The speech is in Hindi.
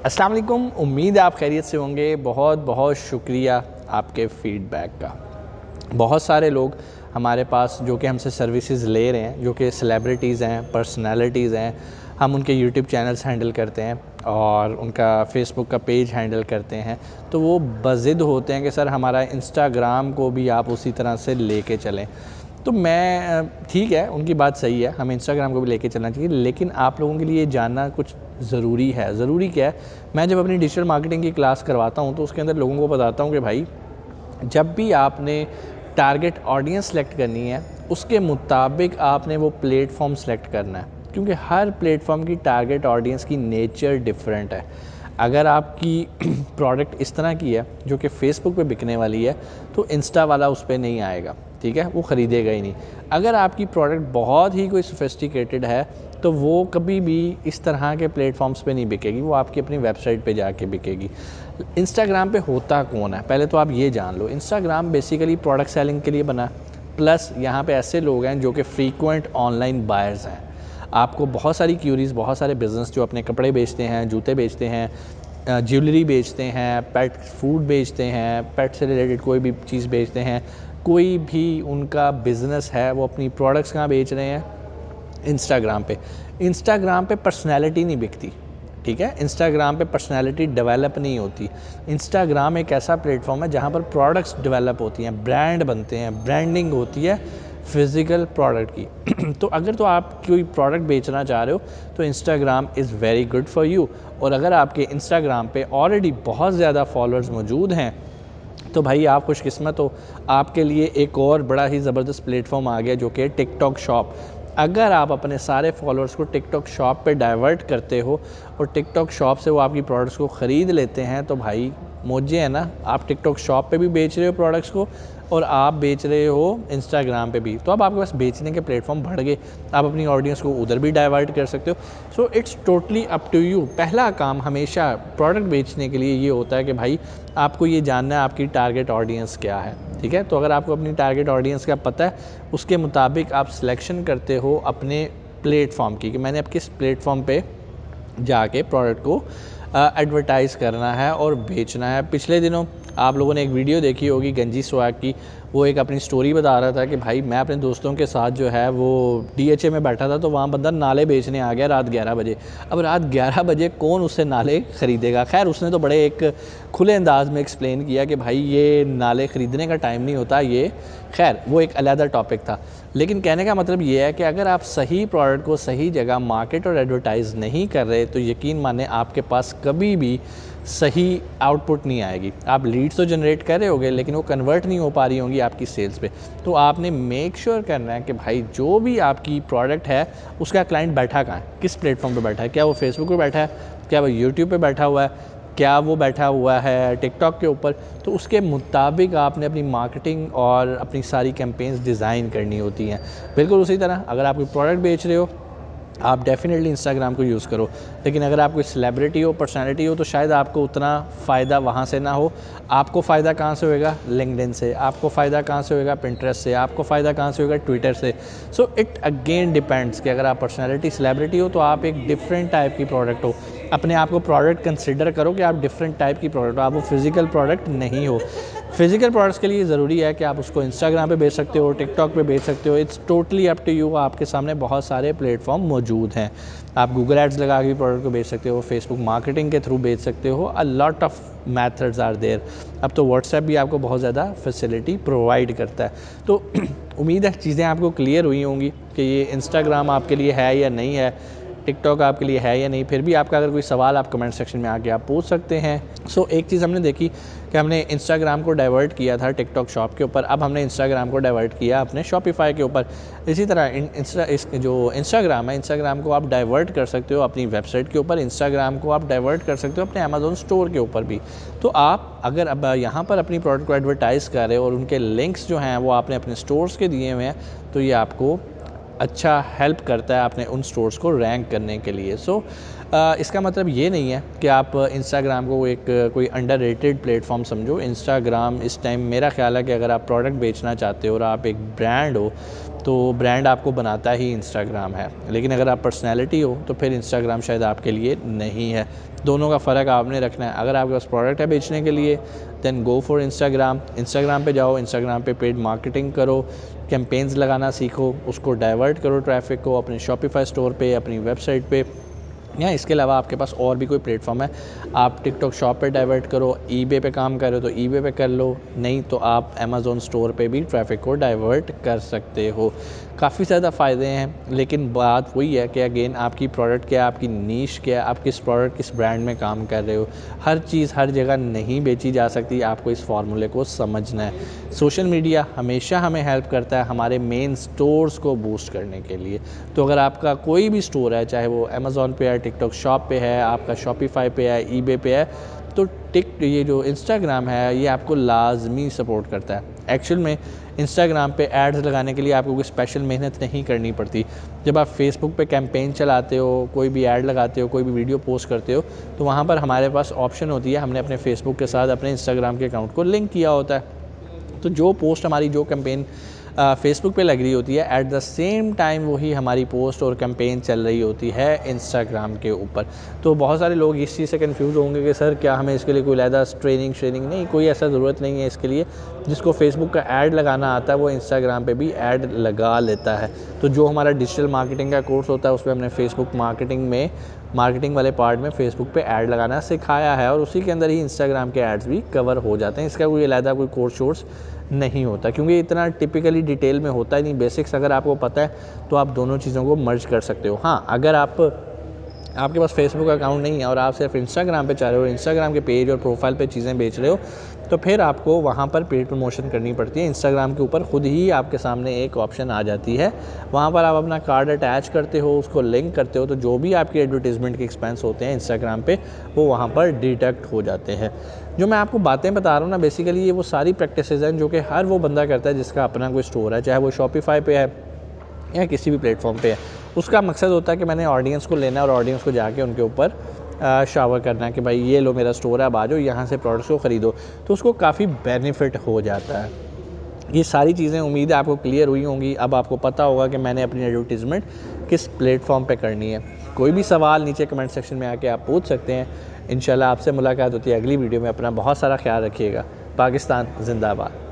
अस्सलाम वालेकुम। उम्मीद है आप खैरियत से होंगे। बहुत बहुत शुक्रिया आपके फ़ीडबैक का। बहुत सारे लोग हमारे पास जो कि हमसे सर्विसेज ले रहे हैं, जो कि सेलिब्रिटीज़ हैं, पर्सनालिटीज़ हैं। हम उनके यूट्यूब चैनल्स हैंडल करते हैं और उनका फेसबुक का पेज हैंडल करते हैं। तो वो बज़िद होते हैं कि सर हमारा इंस्टाग्राम को भी आप उसी तरह से लेके चलें। तो मैं ठीक है, उनकी बात सही है, हमें इंस्टाग्राम को भी लेके चलना चाहिए, लेकिन आप लोगों के लिए ये जानना कुछ ज़रूरी है। ज़रूरी क्या है? मैं जब अपनी डिजिटल मार्केटिंग की क्लास करवाता हूँ तो उसके अंदर लोगों को बताता हूँ कि भाई, जब भी आपने टारगेट ऑडियंस सेलेक्ट करनी है, उसके मुताबिक आपने वो प्लेटफॉर्म सेलेक्ट करना है, क्योंकि हर प्लेटफॉर्म की टारगेट ऑडियंस की नेचर डिफरेंट है। अगर आपकी प्रोडक्ट इस तरह की है जो कि फ़ेसबुक पे बिकने वाली है, तो इंस्टा वाला उस पे नहीं आएगा, ठीक है? वो ख़रीदेगा ही नहीं। अगर आपकी प्रोडक्ट बहुत ही कोई सोफिस्टिकेटेड है, तो वो कभी भी इस तरह के प्लेटफॉर्म्स पे नहीं बिकेगी, वो आपकी अपनी वेबसाइट पे जाके बिकेगी। इंस्टाग्राम पे होता कौन है, पहले तो आप ये जान लो। इंस्टाग्राम बेसिकली प्रोडक्ट सेलिंग के लिए बना, प्लस यहाँ पे ऐसे लोग हैं जो कि फ्रीक्वेंट ऑनलाइन बायर्स हैं। आपको बहुत सारी क्यूरीज़, बहुत सारे बिज़नेस जो अपने कपड़े बेचते हैं, जूते बेचते हैं, ज्वेलरी बेचते हैं, पेट फूड बेचते हैं, पेट से रिलेटेड कोई भी चीज़ बेचते हैं, कोई भी उनका बिज़नेस है, वो अपनी प्रोडक्ट्स कहाँ बेच रहे हैं? इंस्टाग्राम पे। इंस्टाग्राम पे पर्सनैलिटी नहीं बिकती, ठीक है? इंस्टाग्राम पे पर्सनैलिटी डेवलप नहीं होती। इंस्टाग्राम एक ऐसा प्लेटफॉर्म है जहाँ पर प्रोडक्ट्स डेवलप होती हैं, ब्रांड बनते हैं, ब्रांडिंग होती है फिज़िकल प्रोडक्ट की। तो अगर तो आप कोई प्रोडक्ट बेचना चाह रहे हो तो Instagram is very good for you. और अगर आपके इंस्टाग्राम पे ऑलरेडी बहुत ज़्यादा फॉलोअर्स मौजूद हैं, तो भाई आप खुशकिस्मत हो, आपके लिए एक और बड़ा ही ज़बरदस्त प्लेटफॉर्म आ गया जो कि टिकटॉक शॉप। अगर आप अपने सारे फॉलोअर्स को टिकटॉक शॉप पे डाइवर्ट करते हो और टिकटॉक शॉप से वो आपकी प्रोडक्ट्स को ख़रीद लेते हैं, तो भाई मौजे है ना। आप टिकटॉक शॉप पे भी बेच रहे हो प्रोडक्ट्स को और आप बेच रहे हो इंस्टाग्राम पे भी, तो अब आपके पास बेचने के प्लेटफॉर्म बढ़ गए। आप अपनी ऑडियंस को उधर भी डाइवर्ट कर सकते हो। So it's totally up to you. पहला काम हमेशा प्रोडक्ट बेचने के लिए ये होता है कि भाई आपको ये जानना है आपकी टारगेट ऑडियंस क्या है, ठीक है? तो अगर आपको अपनी टारगेट ऑडियंस का पता है, उसके मुताबिक आप सिलेक्शन करते हो अपने प्लेटफॉर्म की कि मैंने अब किस प्लेटफॉर्म पे जाके प्रोडक्ट को एडवर्टाइज़ करना है और बेचना है। पिछले दिनों आप लोगों ने एक वीडियो देखी होगी गंजी स्वैग की। वो एक अपनी स्टोरी बता रहा था कि भाई मैं अपने दोस्तों के साथ जो है वो DHA में बैठा था, तो वहाँ बंदा नाले बेचने आ गया रात 11 बजे। अब रात 11 बजे कौन उससे नाले ख़रीदेगा? खैर उसने तो बड़े एक खुले अंदाज में एक्सप्लेन किया कि भाई ये नाले ख़रीदने का टाइम नहीं होता, ये खैर वो एक अलग टॉपिक था। लेकिन कहने का मतलब ये है कि अगर आप सही प्रोडक्ट को सही जगह मार्केट और एडवर्टाइज़ नहीं कर रहे, तो यकीन माने आपके पास कभी भी सही आउटपुट नहीं आएगी। आप लीड्स तो जनरेट कर रहे होगे, लेकिन वो कन्वर्ट नहीं हो पा रही होंगी आपकी सेल्स पे। तो आपने मेक श्योर करना है कि भाई जो भी आपकी प्रोडक्ट है उसका क्लाइंट बैठा कहाँ है, किस प्लेटफॉर्म पे बैठा है? क्या वो फेसबुक पे बैठा है? क्या वो यूट्यूब पे बैठा हुआ है? क्या वो बैठा हुआ है टिकटॉक के ऊपर? तो उसके मुताबिक आपने अपनी मार्केटिंग और अपनी सारी कैंपेन्स डिज़ाइन करनी होती हैं। बिल्कुल उसी तरह अगर आप कोई प्रोडक्ट बेच रहे हो, आप डेफ़िनेटली इंस्टाग्राम को यूज़ करो, लेकिन अगर आप कोई सेलिब्रिटी हो, पर्सनैलिटी हो, तो शायद आपको उतना फ़ायदा वहाँ से ना हो। आपको फ़ायदा कहाँ से होएगा? लिंक्डइन से। आपको फ़ायदा कहाँ से होएगा? पिंटरेस्ट से। आपको फ़ायदा कहाँ से होएगा? ट्विटर से। सो इट अगेन डिपेंड्स कि अगर आप पर्सनैलिटी, सेलिब्रिटी हो तो आप एक डिफरेंट टाइप की प्रोडक्ट हो। अपने आप को प्रोडक्ट कंसिडर करो कि आप डिफरेंट टाइप की प्रोडक्ट हो, आप वो फिज़िकल प्रोडक्ट नहीं हो। फिज़िकल प्रोडक्ट्स के लिए ज़रूरी है कि आप उसको इंस्टाग्राम पे बेच सकते हो, टिकटॉक पे बेच सकते हो। It's totally up to you. आपके सामने बहुत सारे प्लेटफॉर्म मौजूद हैं। आप गूगल एड्स लगा के भी प्रोडक्ट को बेच सकते हो, फेसबुक मार्केटिंग के थ्रू बेच सकते हो। A lot of methods are there. अब तो व्हाट्सएप भी आपको बहुत ज़्यादा फैसिलिटी प्रोवाइड करता है। तो उम्मीद है चीज़ें आपको क्लियर हुई होंगी कि ये इंस्टाग्राम आपके लिए है या नहीं है, टिकटॉक आपके लिए है या नहीं। फिर भी आपका अगर कोई सवाल आप कमेंट सेक्शन में आके आप पूछ सकते हैं। सो एक चीज़ हमने देखी कि हमने इंस्टाग्राम को डाइवर्ट किया था टिकटॉक शॉप के ऊपर, अब हमने इंस्टाग्राम को डाइवर्ट किया अपने शॉपिफाई के ऊपर। इसी तरह जो इंस्टाग्राम है, इंस्टाग्राम को आप डाइवर्ट कर सकते हो अपनी वेबसाइट के ऊपर, इंस्टाग्राम को आप डाइवर्ट कर सकते हो अपने अमेज़न स्टोर के ऊपर भी। तो आप अगर अब यहाँ पर अपनी प्रोडक्ट को एडवर्टाइज़ कर रहे हो और उनके लिंक्स जो हैं वो आपने अपने स्टोर्स के दिए हुए हैं, तो ये आपको अच्छा हेल्प करता है अपने उन स्टोर्स को रैंक करने के लिए। सो इसका मतलब ये नहीं है कि आप इंस्टाग्राम को एक कोई अंडररेटेड प्लेटफॉर्म समझो। इंस्टाग्राम इस टाइम मेरा ख़्याल है कि अगर आप प्रोडक्ट बेचना चाहते हो और आप एक ब्रांड हो, तो ब्रांड आपको बनाता ही इंस्टाग्राम है, लेकिन अगर आप पर्सनैलिटी हो तो फिर इंस्टाग्राम शायद आपके लिए नहीं है। दोनों का फ़र्क आपने रखना है। अगर आपके पास प्रोडक्ट है बेचने के लिए, देन गो फॉर इंस्टाग्राम पे जाओ, इंस्टाग्राम पे पेड मार्केटिंग करो, कैंपेन्स लगाना सीखो, उसको डाइवर्ट करो ट्रैफिक को अपने शॉपिफाई स्टोर पे, अपनी वेबसाइट पे, या इसके अलावा आपके पास और भी कोई प्लेटफॉर्म है, आप टिकटॉक शॉप पे डाइवर्ट करो, ईबे पे काम कर रहे हो तो ईबे पे कर लो, नहीं तो आप अमेज़ॉन स्टोर पे भी ट्रैफिक को डाइवर्ट कर सकते हो। काफ़ी ज़्यादा फ़ायदे हैं, लेकिन बात वही है कि अगेन आपकी प्रोडक्ट क्या है, आपकी नीश क्या है, आप किस प्रोडक्ट किस ब्रांड में काम कर रहे हो। हर चीज़ हर जगह नहीं बेची जा सकती, आपको इस फार्मूले को समझना है। सोशल मीडिया हमेशा हमें हेल्प करता है हमारे मेन स्टोर्स को बूस्ट करने के लिए। तो अगर आपका कोई भी स्टोर है, चाहे वो अमेज़ॉन पे है, टिकटॉक शॉप पे है, आपका शॉपिफाई पे है, ईबे पे है, तो ये जो इंस्टाग्राम है ये आपको लाजमी सपोर्ट करता है। एक्चुअल में इंस्टाग्राम पे एड्स लगाने के लिए आपको कोई स्पेशल मेहनत नहीं करनी पड़ती। जब आप फेसबुक पे कैंपेन चलाते हो, कोई भी ऐड लगाते हो, कोई भी वीडियो पोस्ट करते हो, तो वहाँ पर हमारे पास ऑप्शन होती है, हमने अपने फेसबुक के साथ अपने इंस्टाग्राम के अकाउंट को लिंक किया होता है। तो जो पोस्ट हमारी जो कैंपेन फेसबुक पे लग रही होती है, एट द सेम टाइम वही हमारी पोस्ट और कैंपेन चल रही होती है इंस्टाग्राम के ऊपर। तो बहुत सारे लोग इस चीज़ से कंफ्यूज होंगे कि सर क्या हमें इसके लिए कोई अलहदा ट्रेनिंग नहीं, कोई ऐसा ज़रूरत नहीं है इसके लिए। जिसको फेसबुक का ऐड लगाना आता है वो इंस्टाग्राम पे भी ऐड लगा लेता है। तो जो हमारा डिजिटल मार्केटिंग का कोर्स होता है उसमें हमने फेसबुक मार्केटिंग वाले पार्ट में फेसबुक पे ऐड लगाना सिखाया है, और उसी के अंदर ही इंस्टाग्राम के एड्स भी कवर हो जाते हैं। इसका कोई अलहदा कोई कोर्स नहीं होता, क्योंकि इतना टिपिकली डिटेल में होता ही नहीं। बेसिक्स अगर आपको पता है तो आप दोनों चीज़ों को मर्ज कर सकते हो। हाँ, अगर आपके पास फेसबुक अकाउंट नहीं है और आप सिर्फ इंस्टाग्राम पे चाह रहे हो, इंस्टाग्राम के पेज और प्रोफाइल पे चीज़ें बेच रहे हो, तो फिर आपको वहाँ पर पेड प्रमोशन करनी पड़ती है। इंस्टाग्राम के ऊपर खुद ही आपके सामने एक ऑप्शन आ जाती है, वहाँ पर आप अपना कार्ड अटैच करते हो, उसको लिंक करते हो, तो जो भी आपकी एडवर्टीज़मेंट के एक्सपेंस होते हैं इंस्टाग्राम पे वो वहाँ पर डिडक्ट हो जाते हैं। जो मैं आपको बातें बता रहा हूँ ना, बेसिकली ये वो सारी प्रैक्टिसेस हैं जो कि हर वो बंदा करता है जिसका अपना कोई स्टोर है, चाहे वो शॉपिफाई पे है या किसी भी प्लेटफॉर्म पे है। उसका मकसद होता है कि मैंने ऑडियंस को लेना है और ऑडियंस को जाके उनके ऊपर शावर करना है कि भाई ये लो मेरा स्टोर है, अब आ जाओ यहाँ से प्रोडक्ट्स को ख़रीदो, तो उसको काफ़ी बेनिफिट हो जाता है। ये सारी चीज़ें उम्मीद है आपको क्लियर हुई होंगी। अब आपको पता होगा कि मैंने अपनी एडवर्टीज़मेंट किस प्लेटफॉर्म पे करनी है। कोई भी सवाल नीचे कमेंट सेक्शन में आके आप पूछ सकते हैं। इंशाल्लाह आपसे मुलाकात होती है अगली वीडियो में। अपना बहुत सारा ख्याल रखिएगा। पाकिस्तान जिंदाबाद।